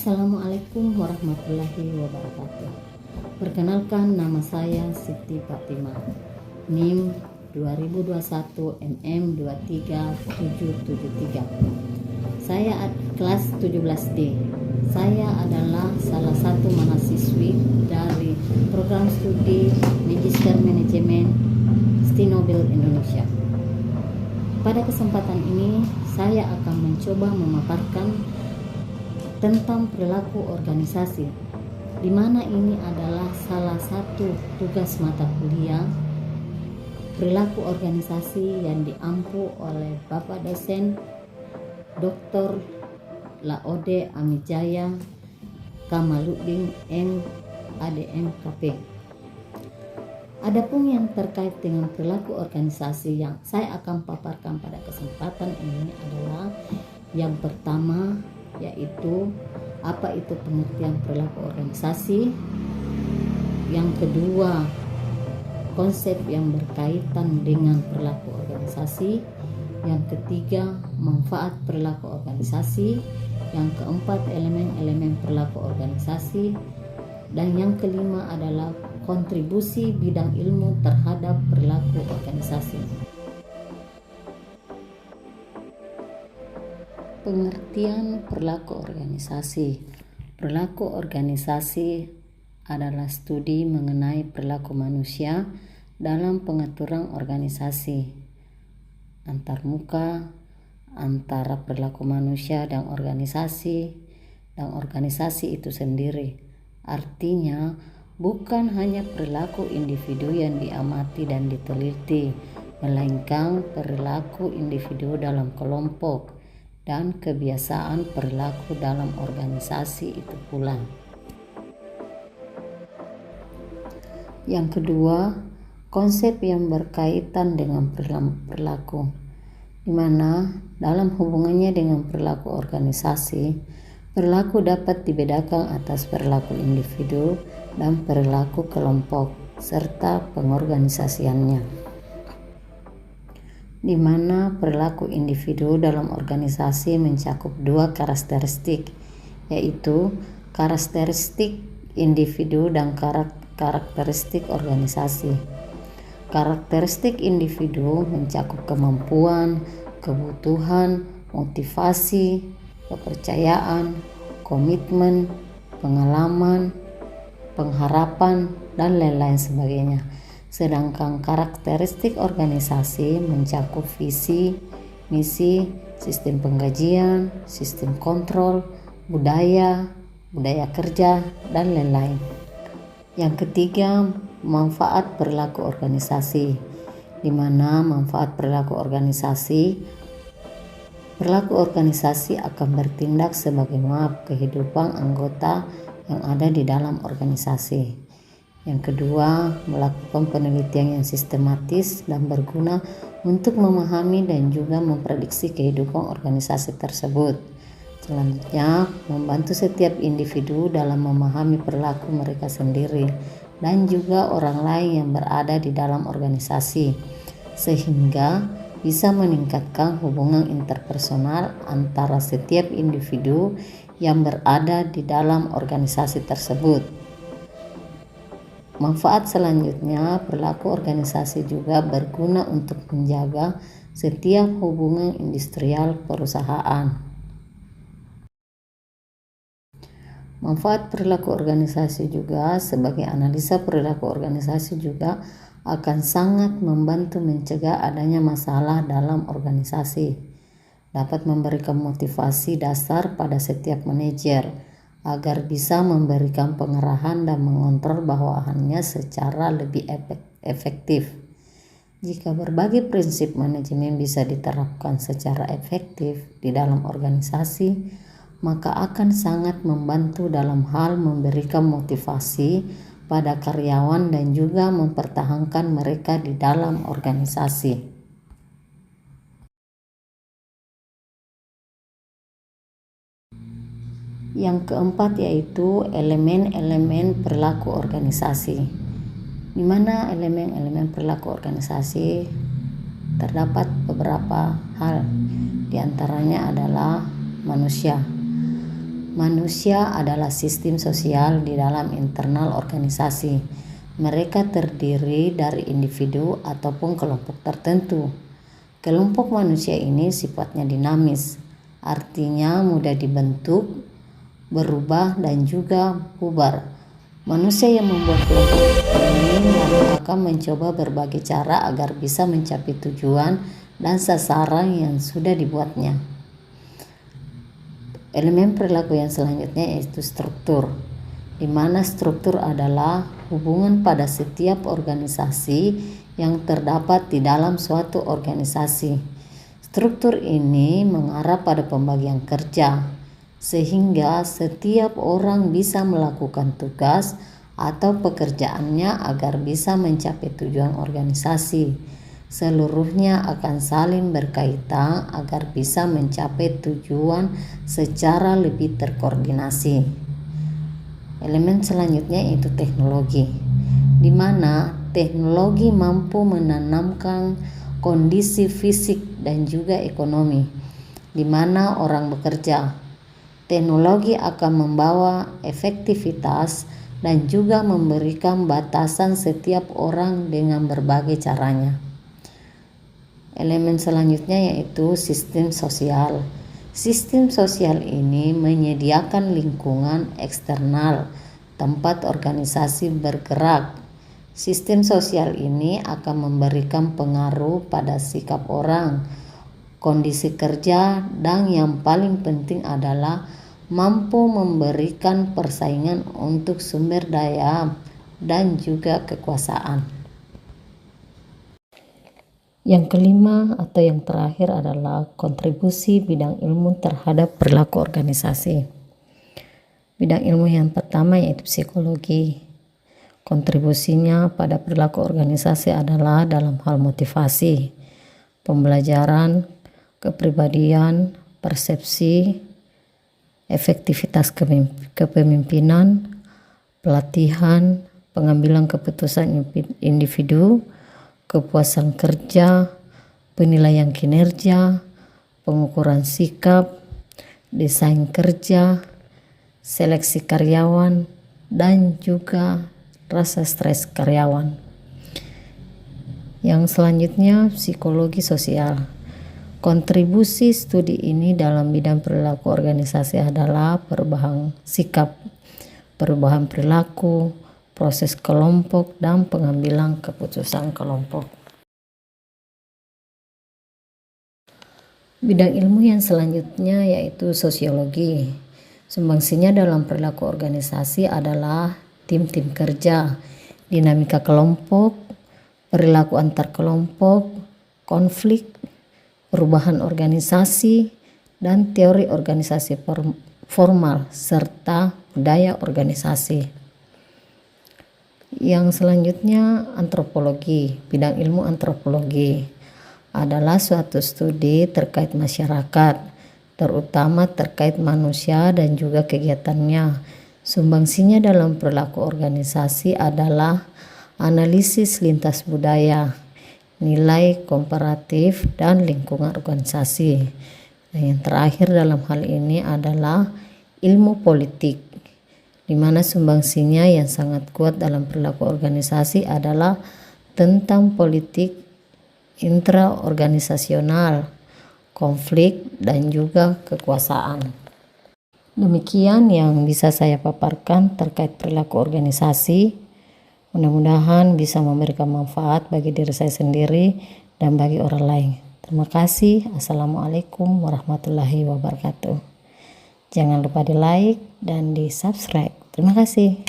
Assalamualaikum warahmatullahi wabarakatuh. Perkenalkan, nama saya Siti Fatimah, NIM 2021 MM23773. Saya kelas 17D. Saya adalah salah satu mahasiswi dari program studi Magister Manajemen Stinobel Indonesia. Pada kesempatan ini, saya akan mencoba memaparkan tentang perilaku organisasi, di mana ini adalah salah satu tugas mata kuliah perilaku organisasi yang diampu oleh Bapak dosen Dr. Laode Amijaya Kamaluddin M.ADM KP. Adapun yang terkait dengan perilaku organisasi yang saya akan paparkan pada kesempatan ini adalah yang pertama, yaitu apa itu pengertian perilaku organisasi. Yang kedua, konsep yang berkaitan dengan perilaku organisasi. Yang ketiga, manfaat perilaku organisasi. Yang keempat, elemen-elemen perilaku organisasi. Dan yang kelima adalah kontribusi bidang ilmu terhadap perilaku organisasi. Pengertian perilaku organisasi. Perilaku organisasi adalah studi mengenai perilaku manusia dalam pengaturan organisasi antarmuka antara perilaku manusia dan organisasi itu sendiri. Artinya, bukan hanya perilaku individu yang diamati dan diteliti, melainkan perilaku individu dalam kelompok dan kebiasaan perilaku dalam organisasi itu pula. Yang kedua, konsep yang berkaitan dengan perilaku, di mana dalam hubungannya dengan perilaku organisasi, perilaku dapat dibedakan atas perilaku individu dan perilaku kelompok serta pengorganisasiannya, di mana perilaku individu dalam organisasi mencakup dua karakteristik, yaitu karakteristik individu dan karakteristik organisasi. Karakteristik individu mencakup kemampuan, kebutuhan, motivasi, kepercayaan, komitmen, pengalaman, pengharapan, dan lain-lain sebagainya. Sedangkan karakteristik organisasi mencakup visi, misi, sistem penggajian, sistem kontrol, budaya kerja, dan lain-lain. Yang ketiga, manfaat perilaku organisasi, di mana manfaat perilaku organisasi akan bertindak sebagai map kehidupan anggota yang ada di dalam organisasi. Yang kedua, melakukan penelitian yang sistematis dan berguna untuk memahami dan juga memprediksi kehidupan organisasi tersebut. Selanjutnya, membantu setiap individu dalam memahami perilaku mereka sendiri dan juga orang lain yang berada di dalam organisasi, sehingga bisa meningkatkan hubungan interpersonal antara setiap individu yang berada di dalam organisasi tersebut. Manfaat selanjutnya, perilaku organisasi juga berguna untuk menjaga setiap hubungan industrial perusahaan. Manfaat perilaku organisasi juga sebagai analisa perilaku organisasi juga akan sangat membantu mencegah adanya masalah dalam organisasi. Dapat memberikan motivasi dasar pada setiap manajer agar bisa memberikan pengarahan dan mengontrol bawahannya secara lebih efektif. Jika berbagai prinsip manajemen bisa diterapkan secara efektif di dalam organisasi, maka akan sangat membantu dalam hal memberikan motivasi pada karyawan dan juga mempertahankan mereka di dalam organisasi. Yang keempat, yaitu elemen-elemen perilaku organisasi, di mana elemen-elemen perilaku organisasi terdapat beberapa hal, di antaranya adalah manusia. Manusia adalah sistem sosial di dalam internal organisasi. Mereka terdiri dari individu ataupun kelompok tertentu. Kelompok manusia ini sifatnya dinamis, artinya mudah dibentuk, berubah, dan juga bubar. Manusia yang membuat kelompok ini lalu akan mencoba berbagai cara agar bisa mencapai tujuan dan sasaran yang sudah dibuatnya. Elemen perilaku yang selanjutnya yaitu struktur, di mana struktur adalah hubungan pada setiap organisasi yang terdapat di dalam suatu organisasi. Struktur ini mengarah pada pembagian kerja, sehingga setiap orang bisa melakukan tugas atau pekerjaannya agar bisa mencapai tujuan organisasi. Seluruhnya akan saling berkaitan agar bisa mencapai tujuan secara lebih terkoordinasi. Elemen selanjutnya yaitu teknologi, di mana teknologi mampu menanamkan kondisi fisik dan juga ekonomi di mana orang bekerja. Teknologi akan membawa efektivitas dan juga memberikan batasan setiap orang dengan berbagai caranya. Elemen selanjutnya yaitu sistem sosial. Sistem sosial ini menyediakan lingkungan eksternal tempat organisasi bergerak. Sistem sosial ini akan memberikan pengaruh pada sikap orang, kondisi kerja, dan yang paling penting adalah mampu memberikan persaingan untuk sumber daya dan juga kekuasaan. Yang kelima atau yang terakhir adalah kontribusi bidang ilmu terhadap perilaku organisasi. Bidang ilmu yang pertama yaitu psikologi. Kontribusinya pada perilaku organisasi adalah dalam hal motivasi, pembelajaran, kepribadian, persepsi, efektivitas kepemimpinan, pelatihan, pengambilan keputusan individu, kepuasan kerja, penilaian kinerja, pengukuran sikap, desain kerja, seleksi karyawan, dan juga rasa stres karyawan. Yang selanjutnya psikologi sosial. Kontribusi studi ini dalam bidang perilaku organisasi adalah perubahan sikap, perubahan perilaku, proses kelompok, dan pengambilan keputusan kelompok. Bidang ilmu yang selanjutnya yaitu sosiologi. Sumbangsinya dalam perilaku organisasi adalah tim-tim kerja, dinamika kelompok, perilaku antar kelompok, konflik, perubahan organisasi, dan teori organisasi formal, serta budaya organisasi. Yang selanjutnya antropologi. Bidang ilmu antropologi adalah suatu studi terkait masyarakat, terutama terkait manusia dan juga kegiatannya. Sumbangsinya dalam perilaku organisasi adalah analisis lintas budaya, nilai komparatif, dan lingkungan organisasi. Dan yang terakhir dalam hal ini adalah ilmu politik, di mana sumbangsinya yang sangat kuat dalam perilaku organisasi adalah tentang politik intraorganisasional, konflik, dan juga kekuasaan. Demikian yang bisa saya paparkan terkait perilaku organisasi. Mudah-mudahan bisa memberikan manfaat bagi diri saya sendiri dan bagi orang lain. Terima kasih. Assalamualaikum warahmatullahi wabarakatuh. Jangan lupa di like dan di subscribe. Terima kasih.